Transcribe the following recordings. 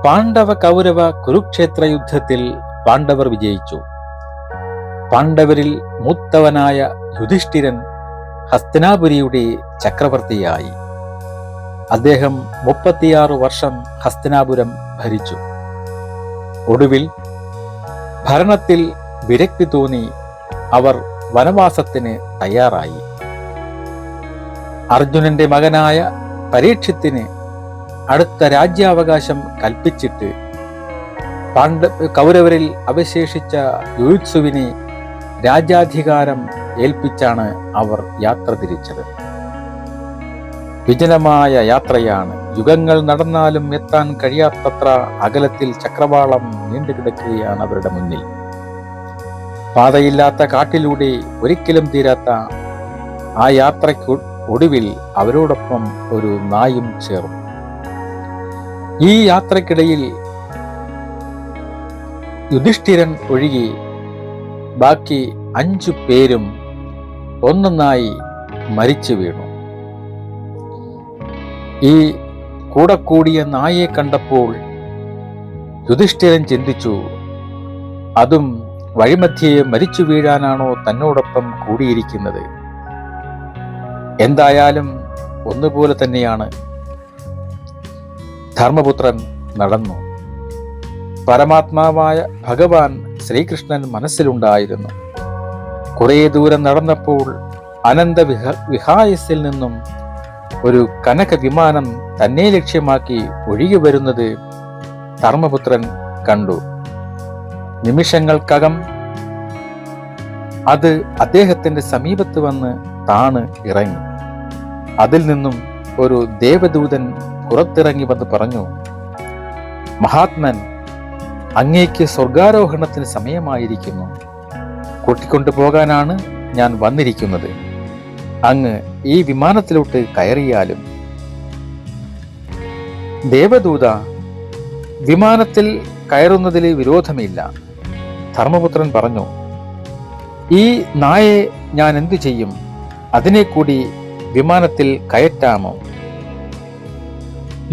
പാണ്ഡവ കൗരവ കുരുക്ഷേത്ര യുദ്ധത്തിൽ പാണ്ഡവർ വിജയിച്ചു. പാണ്ഡവരിൽ മൂത്തവനായ യുധിഷ്ഠിരൻ ഹസ്തിനാപുരിയുടെ ചക്രവർത്തിയായി. അദ്ദേഹം 36 വർഷം ഹസ്തിനാപുരം ഭരിച്ചു. ഒടുവിൽ ഭരണത്തിൽ വിരക്തി തോന്നി അവർ വനവാസത്തിന് തയ്യാറായി. അർജുനന്റെ മകനായ പരീക്ഷിത്തിന് അടുത്ത രാജ്യാവകാശം കൽപ്പിച്ചിട്ട് കൗരവരിൽ അവശേഷിച്ച യുയുത്സുവിനെ രാജ്യാധികാരം ഏൽപ്പിച്ചാണ് അവർ യാത്ര തിരിച്ചത്. വിജനമായ യാത്രയാണ്. യുഗങ്ങൾ നടന്നാലും എത്താൻ കഴിയാത്തത്ര അകലത്തിൽ ചക്രവാളം നീണ്ടുകിടക്കുകയാണ് അവരുടെ മുന്നിൽ. പാതയില്ലാത്ത കാട്ടിലൂടെ ഒരിക്കലും തീരാത്ത ആ യാത്രയ്ക്ക് ഒടുവിൽ അവരോടൊപ്പം ഒരു നായും ചേർന്നു. ഈ യാത്രക്കിടയിൽ യുധിഷ്ഠിരൻ ഒഴികെ ബാക്കി 5 പേരും ഒന്നൊന്നായി മരിച്ചു വീണു. ഈ കൂടെ കൂടിയ നായയെ കണ്ടപ്പോൾ യുധിഷ്ഠിരൻ ചിന്തിച്ചു, അതും വഴിമധ്യേ മരിച്ചു വീഴാനാണോ തന്നോടൊപ്പം കൂടിയിരിക്കുന്നത്? എന്തായാലും ഒന്നുപോലെ തന്നെയാണ്. ധർമ്മപുത്രൻ നടന്നു. പരമാത്മാവായ ഭഗവാൻ ശ്രീകൃഷ്ണൻ മനസ്സിലുണ്ടായിരുന്നു. കുറേ ദൂരം നടന്നപ്പോൾ അനന്ത വിഹായസിൽ നിന്നും ഒരു കനക വിമാനം തന്നെ ലക്ഷ്യമാക്കി ഒഴുകി വരുന്നത് ധർമ്മപുത്രൻ കണ്ടു. നിമിഷങ്ങൾക്കകം അത് അദ്ദേഹത്തിന്റെ സമീപത്ത് വന്ന് താണ് ഇറങ്ങി. അതിൽ നിന്നും ഒരു ദേവദൂതൻ പുറത്തിറങ്ങി വന്ന് പറഞ്ഞു, മഹാത്മൻ, അങ്ങേക്ക് സ്വർഗാരോഹണത്തിന് സമയമായിരിക്കുന്നു. കൂട്ടിക്കൊണ്ടു പോകാനാണ് ഞാൻ വന്നിരിക്കുന്നത്. അങ്ങ് ഈ വിമാനത്തിലോട്ട് കയറിയാലും. ദേവദൂത, വിമാനത്തിൽ കയറുന്നതിൽ വിരോധമില്ല. ധർമ്മപുത്രൻ പറഞ്ഞു, ഈ നായെ ഞാൻ എന്തു ചെയ്യും? അതിനെ കൂടി വിമാനത്തിൽ കയറ്റാമോ?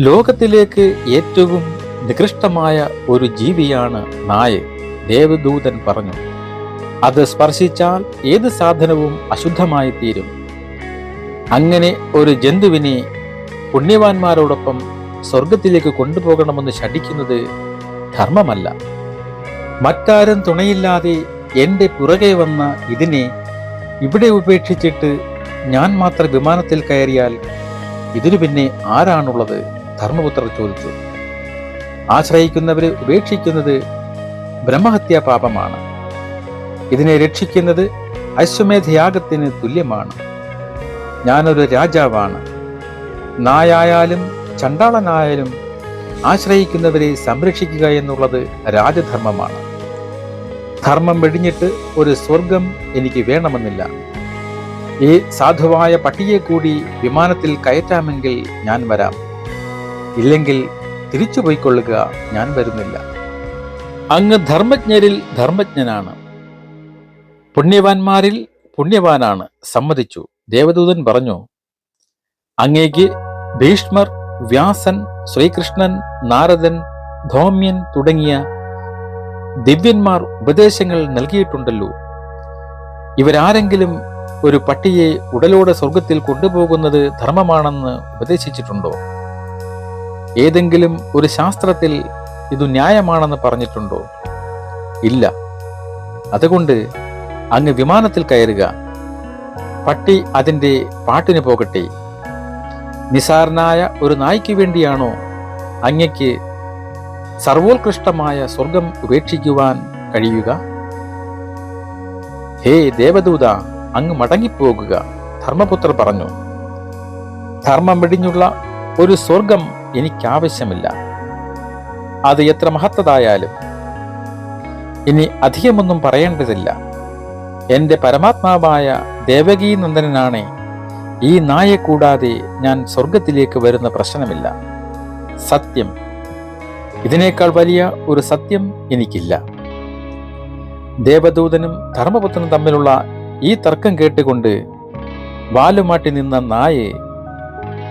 ലോകത്തിലേക്ക് ഏറ്റവും നികൃഷ്ടമായ ഒരു ജീവിയാണ് നായ, ദേവദൂതൻ പറഞ്ഞു. അത് സ്പർശിച്ചാൽ ഏത് സാധനവും അശുദ്ധമായി തീരും. അങ്ങനെ ഒരു ജന്തുവിനെ പുണ്യവാന്മാരോടൊപ്പം സ്വർഗത്തിലേക്ക് കൊണ്ടുപോകണമെന്ന് ശഠിക്കുന്നത് ധർമ്മമല്ല. മറ്റാരും തുണയില്ലാതെ എൻ്റെ പുറകെ വന്ന ഇതിനെ ഇവിടെ ഉപേക്ഷിച്ചിട്ട് ഞാൻ മാത്രം വിമാനത്തിൽ കയറിയാൽ ഇതിനു പിന്നെ ആരാണുള്ളത്? ധർമ്മപുത്രർ ചോദിച്ചു. ആശ്രയിക്കുന്നവരെ ഉപേക്ഷിക്കുന്നത് ബ്രഹ്മഹത്യാ പാപമാണ്. ഇതിനെ രക്ഷിക്കുന്നത് അശ്വമേധയാഗത്തിന് തുല്യമാണ്. ഞാനൊരു രാജാവാണ്. നായായാലും ചണ്ടാളനായാലും ആശ്രയിക്കുന്നവരെ സംരക്ഷിക്കുക എന്നുള്ളത് രാജധർമ്മമാണ്. ധർമ്മം വെടിഞ്ഞിട്ട് ഒരു സ്വർഗം എനിക്ക് വേണമെന്നില്ല. ഈ സാധുവായ പട്ടിയെ കൂടി വിമാനത്തിൽ കയറ്റാമെങ്കിൽ ഞാൻ വരാം. ഇല്ലെങ്കിൽ തിരിച്ചു പോയിക്കൊള്ളുക, ഞാൻ വരുന്നില്ല. അങ്ങ് ധർമ്മജ്ഞരിൽ ധർമ്മജ്ഞനാണ്, പുണ്യവാന്മാരിൽ പുണ്യവാനാണ്. സമ്മതിച്ചു. ദേവദൂതൻ പറഞ്ഞു, അങ്ങേക്ക് ഭീഷ്മർ, വ്യാസൻ, ശ്രീകൃഷ്ണൻ, നാരദൻ, ധൗമ്യൻ തുടങ്ങിയ ദിവ്യന്മാർ ഉപദേശങ്ങൾ നൽകിയിട്ടുണ്ടല്ലോ. ഇവരാരെങ്കിലും ഒരു പട്ടിയെ ഉടലോടെ സ്വർഗത്തിൽ കൊണ്ടുപോകുന്നത് ധർമ്മമാണെന്ന് ഉപദേശിച്ചിട്ടുണ്ടോ? ഏതെങ്കിലും ഒരു ശാസ്ത്രത്തിൽ ഇത് ന്യായമാണെന്ന് പറഞ്ഞിട്ടുണ്ടോ? ഇല്ല. അതുകൊണ്ട് അങ്ങ് വിമാനത്തിൽ കയറുക. പട്ടി അതിൻ്റെ പാട്ടിന് പോകട്ടെ. നിസാരനായ ഒരു നായ്ക്ക് വേണ്ടിയാണോ അങ്ങയ്ക്ക് സർവോത്കൃഷ്ടമായ സ്വർഗം ഉപേക്ഷിക്കുവാൻ കഴിയുക? ഹേ ദേവദൂത, അങ്ങ് മടങ്ങിപ്പോകുക, ധർമ്മപുത്രർ പറഞ്ഞു. ധർമ്മം വെടിഞ്ഞുള്ള ഒരു സ്വർഗം എനിക്കാവശ്യമില്ല. അത് എത്ര മഹത്തതായാലും. ഇനി അധികമൊന്നും പറയേണ്ടതില്ല. എൻ്റെ പരമാത്മാവായ ദേവകീനന്ദനാണ്. ഈ നായെ കൂടാതെ ഞാൻ സ്വർഗത്തിലേക്ക് വരുന്ന പ്രശ്നമില്ല. സത്യം, ഇതിനേക്കാൾ വലിയ ഒരു സത്യം എനിക്കില്ല. ദേവദൂതനും ധർമ്മപുത്രനും തമ്മിലുള്ള ഈ തർക്കം കേട്ടുകൊണ്ട് വാലുമാട്ടി നിന്ന നായെ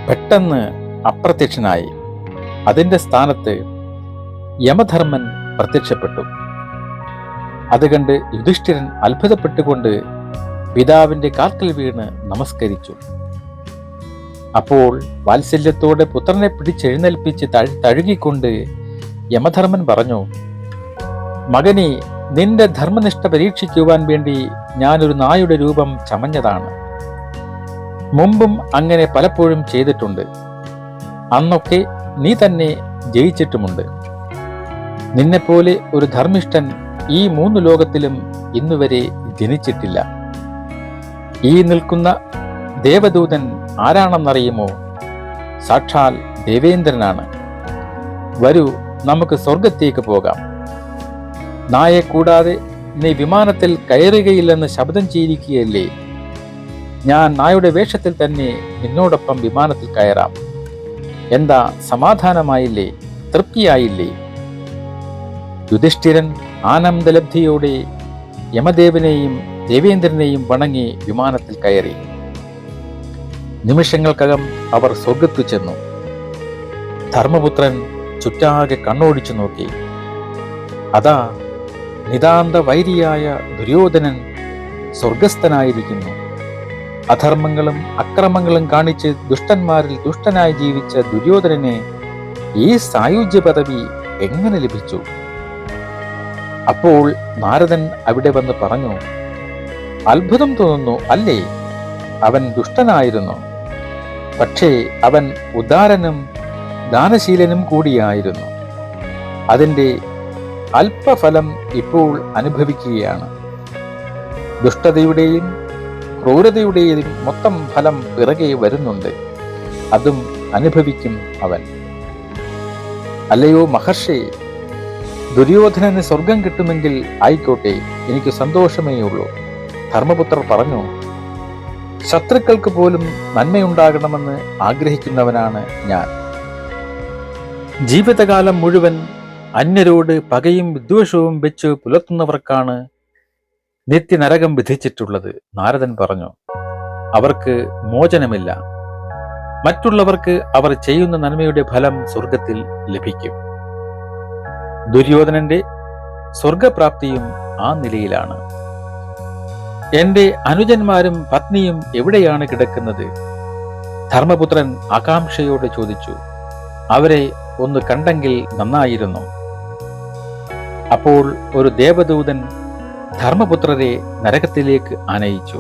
പെട്ടെന്ന് അപ്രത്യക്ഷനായി. അതിൻ്റെ സ്ഥാനത്ത് യമധർമ്മൻ പ്രത്യക്ഷപ്പെട്ടു. അത് കണ്ട് യുധിഷ്ഠിരൻ അത്ഭുതപ്പെട്ടുകൊണ്ട് പിതാവിന്റെ കാൽക്കൽ വീണ് നമസ്കരിച്ചു. അപ്പോൾ വാത്സല്യത്തോടെ പുത്രനെ പിടിച്ചെഴുന്നേൽപ്പിച്ച് തഴുകിക്കൊണ്ട് യമധർമ്മൻ പറഞ്ഞു, മകനെ, നിന്റെ ധർമ്മനിഷ്ഠ പരീക്ഷിക്കുവാൻ വേണ്ടി ഞാനൊരു നായുടെ രൂപം ചമഞ്ഞതാണ്. മുമ്പും അങ്ങനെ പലപ്പോഴും ചെയ്തിട്ടുണ്ട്. അന്നൊക്കെ നീ തന്നെ ജയിച്ചിട്ടുമുണ്ട്. നിന്നെപ്പോലെ ഒരു ധർമ്മിഷ്ഠൻ ഈ 3 ലോകത്തിലും ഇന്നുവരെ ജനിച്ചിട്ടില്ല. ഈ നിൽക്കുന്ന ദേവദൂതൻ ആരാണെന്നറിയുമോ? സാക്ഷാൽ ദേവേന്ദ്രനാണ്. വരൂ, നമുക്ക് സ്വർഗത്തേക്ക് പോകാം. നായെ കൂടാതെ നീ വിമാനത്തിൽ കയറുകയില്ലെന്ന് ശബ്ദം ചെയ്തിരിക്കുകയല്ലേ? ഞാൻ നായുടെ വേഷത്തിൽ തന്നെ നിന്നോടൊപ്പം വിമാനത്തിൽ കയറാം. എന്താ, സമാധാനമായില്ലേ? തൃപ്തിയായില്ലേ? യുധിഷ്ഠിരൻ ആനന്ദലബ്ധിയോടെ യമദേവനെയും ദേവേന്ദ്രനെയും വണങ്ങി വിമാനത്തിൽ കയറി. നിമിഷങ്ങൾക്കകം അവർ സ്വർഗത്തു ചെന്നു. ധർമ്മപുത്രൻ ചുറ്റാകെ കണ്ണോടിച്ചു നോക്കി. അതാ, നിതാന്ത വൈരിയായ ദുര്യോധനൻ സ്വർഗസ്ഥനായിരിക്കുന്നു. അധർമ്മങ്ങളും അക്രമങ്ങളും കാണിച്ച് ദുഷ്ടന്മാരിൽ ദുഷ്ടനായി ജീവിച്ച ദുര്യോധനന് ഈ സായുജ്യ പദവി എങ്ങനെ ലഭിച്ചു? അപ്പോൾ നാരദൻ അവിടെ വന്ന് പറഞ്ഞു, അത്ഭുതം തോന്നുന്നു അല്ലേ? അവൻ ദുഷ്ടനായിരുന്നു, പക്ഷേ അവൻ ഉദാരനും ദാനശീലനും കൂടിയായിരുന്നു. അതിൻ്റെ അല്പഫലം ഇപ്പോൾ അനുഭവിക്കുകയാണ്. ദുഷ്ടതയുടെയും ക്രൂരതയുടെയും മൊത്തം ഫലം പിറകെ വരുന്നുണ്ട്. അതും അനുഭവിക്കും അവൻ. അല്ലയോ മഹർഷി, ദുര്യോധനന് സ്വർഗം കിട്ടുമെങ്കിൽ ആയിക്കോട്ടെ, എനിക്ക് സന്തോഷമേ ഉള്ളൂ. ധർമ്മപുത്രർ പറഞ്ഞു, ശത്രുക്കൾക്ക് പോലും നന്മയുണ്ടാകണമെന്ന് ആഗ്രഹിക്കുന്നവനാണ് ഞാൻ. ജീവിതകാലം മുഴുവൻ അന്യരോട് പകയും വിദ്വേഷവും വെച്ച് പുലർത്തുന്നവർക്കാണ് നിത്യനരകം വിധിച്ചിട്ടുള്ളത്. നാരദൻ പറഞ്ഞു, അവർക്ക് മോചനമില്ല. മറ്റുള്ളവർക്ക് അവർ ചെയ്യുന്ന നന്മയുടെ ഫലം സ്വർഗത്തിൽ ലഭിക്കും. ദുര്യോധനന്റെ സ്വർഗപ്രാപ്തിയും ആ നിലയിലാണ്. എന്റെ അനുജന്മാരും പത്നിയും എവിടെയാണ് കിടക്കുന്നത്? ധർമ്മപുത്രൻ ആകാംക്ഷയോടെ ചോദിച്ചു. അവരെ ഒന്ന് കണ്ടെങ്കിൽ നന്നായിരുന്നു. അപ്പോൾ ഒരു ദേവദൂതൻ ധർമ്മപുത്രരെ നരകത്തിലേക്ക് ആനയിച്ചു.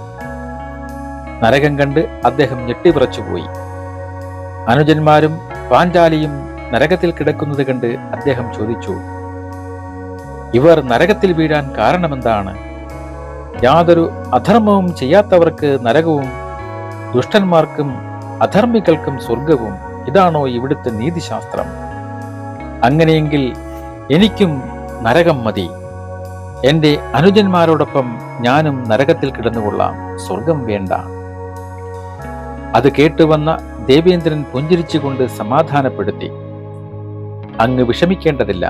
നരകം കണ്ട് അദ്ദേഹം ഞെട്ടിവിറച്ചുപോയി. അനുജന്മാരും പാഞ്ചാലിയും നരകത്തിൽ കിടക്കുന്നത് കണ്ട് അദ്ദേഹം ചോദിച്ചു, ഇവർ നരകത്തിൽ വീഴാൻ കാരണമെന്താണ്? യാതൊരു അധർമ്മവും ചെയ്യാത്തവർക്ക് നരകവും ദുഷ്ടന്മാർക്കും അധർമ്മികൾക്കും സ്വർഗവും. ഇതാണോ ഇവിടുത്തെ നീതിശാസ്ത്രം? അങ്ങനെയെങ്കിൽ എനിക്കും നരകം മതി. എന്റെ അനുജന്മാരോടൊപ്പം ഞാനും നരകത്തിൽ കിടന്നുകൊള്ളാം. സ്വർഗം വേണ്ട. അത് കേട്ടുവന്ന ദേവേന്ദ്രൻ പുഞ്ചിരിച്ചുകൊണ്ട് സമാധാനപ്പെടുത്തി. അങ്ങ് വിഷമിക്കേണ്ടതില്ല.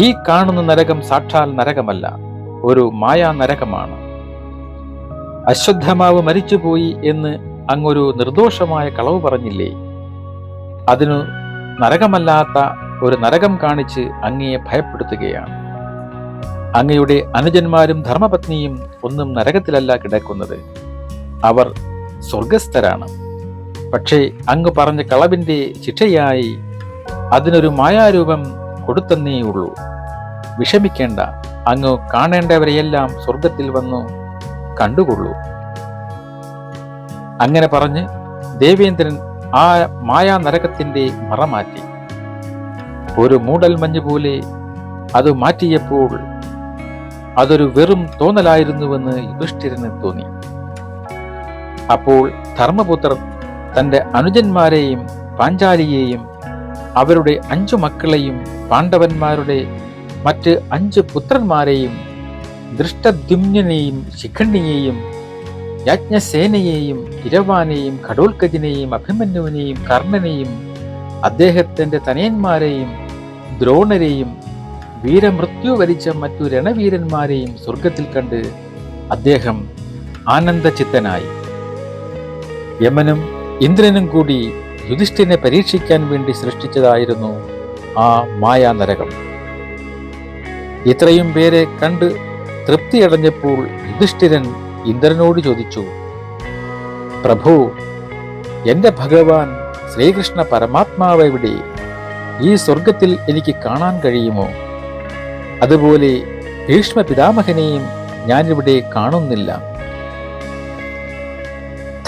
ഈ കാണുന്ന നരകം സാക്ഷാൽ നരകമല്ല, ഒരു മായാ നരകമാണ്. അശ്വത്ഥമാവ് മരിച്ചുപോയി എന്ന് അങ്ങൊരു നിർദോഷമായ കളവ് പറഞ്ഞില്ലേ? അതിനു നരകമല്ലാത്ത ഒരു നരകം കാണിച്ച് അങ്ങയെ ഭയപ്പെടുത്തുകയാണ്. അങ്ങയുടെ അനുജന്മാരും ധർമ്മപത്നിയും ഒന്നും നരകത്തിലല്ല കിടക്കുന്നത്, അവർ സ്വർഗസ്ഥരാണ്. പക്ഷേ അങ്ങ് പറഞ്ഞ കളവിന്റെ ശിക്ഷയായി അതിനൊരു മായാരൂപം കൊടുത്തന്നേയുള്ളൂ. വിഷമിക്കേണ്ട, അങ്ങ് കാണേണ്ടവരെയെല്ലാം സ്വർഗത്തിൽ വന്നു കണ്ടുകൊള്ളൂ. അങ്ങനെ പറഞ്ഞ് ദേവേന്ദ്രൻ ആ മായാ നരകത്തിന്റെ മറ മാറ്റി. ഒരു മൂടൽ മഞ്ഞ് പോലെ അത് മാറ്റിയപ്പോൾ അതൊരു വെറും തോന്നലായിരുന്നുവെന്ന് യുധിഷ്ഠിരന് തോന്നി. അപ്പോൾ ധർമ്മപുത്രർ തന്റെ അനുജന്മാരെയും പാഞ്ചാലിയെയും അവരുടെ 5 മക്കളെയും പാണ്ഡവന്മാരുടെ മറ്റ് 5 പുത്രന്മാരെയും ദൃഷ്ടദ്യുമ്നെയും ശിഖണ്ഡിയെയും യാജ്ഞസേനയെയും ഇരവാനെയും ഘടോൽക്കജിനെയും അഭിമന്യുവിനെയും കർണനെയും അദ്ദേഹത്തിന്റെ തനയന്മാരെയും ദ്രോണരെയും വീരമൃത്യു വരിച്ച മറ്റു രണവീരന്മാരെയും സ്വർഗത്തിൽ കണ്ട് അദ്ദേഹം ആനന്ദചിത്തനായി. യമനും ഇന്ദ്രനും കൂടി യുധിഷ്ഠിരനെ പരീക്ഷിക്കാൻ വേണ്ടി സൃഷ്ടിച്ചതായിരുന്നു ആ മായാനരകം. ഇത്രയും പേരെ കണ്ട് തൃപ്തിയടഞ്ഞപ്പോൾ യുധിഷ്ഠിരൻ ഇന്ദ്രനോട് ചോദിച്ചു, പ്രഭു, എന്റെ ഭഗവാൻ ശ്രീകൃഷ്ണ പരമാത്മാവ് എവിടെ? ഈ സ്വർഗത്തിൽ എനിക്ക് കാണാൻ കഴിയുമോ? അതുപോലെ ഭീഷ്മ പിതാമഹനെയും ഞാനിവിടെ കാണുന്നില്ല.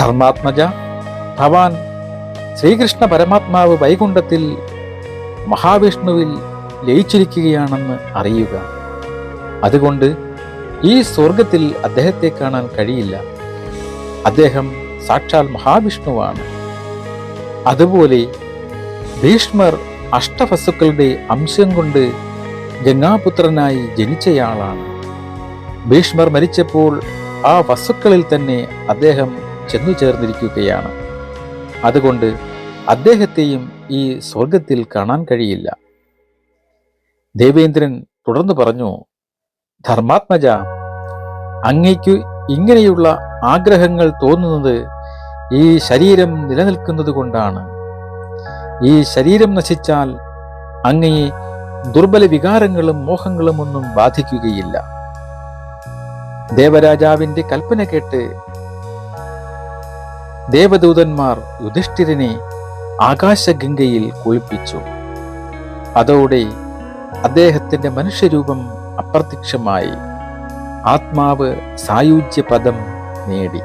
ധർമാത്മജ, ഭവാൻ ശ്രീകൃഷ്ണ പരമാത്മാവ് വൈകുണ്ഠത്തിൽ മഹാവിഷ്ണുവിൽ ലയിച്ചിരിക്കുകയാണെന്ന് അറിയുക. അതുകൊണ്ട് ഈ സ്വർഗത്തിൽ അദ്ദേഹത്തെ കാണാൻ കഴിയില്ല. അദ്ദേഹം സാക്ഷാൽ മഹാവിഷ്ണുവാണ്. അതുപോലെ ഭീഷ്മർ അഷ്ടവസുക്കളുടെ അംശം കൊണ്ട് ഗംഗാപുത്രനായി ജനിച്ചയാളാണ്. ഭീഷ്മർ മരിച്ചപ്പോൾ ആ വസ്തുക്കളിൽ തന്നെ അദ്ദേഹം ചെന്നു ചേർന്നിരിക്കുകയാണ്. അതുകൊണ്ട് അദ്ദേഹത്തെയും ഈ സ്വർഗത്തിൽ കാണാൻ കഴിയില്ല. ദേവേന്ദ്രൻ തുടർന്നു പറഞ്ഞു, ധർമാത്മജ, അങ്ങയ്ക്ക് ഇങ്ങനെയുള്ള ആഗ്രഹങ്ങൾ തോന്നുന്നത് ഈ ശരീരം നിലനിൽക്കുന്നത് കൊണ്ടാണ്. ഈ ശരീരം നശിച്ചാൽ അങ്ങയെ ദുർബല വികാരങ്ങളും മോഹങ്ങളും ഒന്നും ബാധിക്കുകയില്ല. ദേവരാജാവിന്റെ കൽപ്പന കേട്ട് ദേവദൂതന്മാർ യുധിഷ്ഠിരനെ ആകാശഗംഗയിൽ കുളിപ്പിച്ചു. അതോടെ അദ്ദേഹത്തിന്റെ മനുഷ്യരൂപം അപ്രത്യക്ഷമായി. ആത്മാവ് സായുജ്യ പദം നേടി.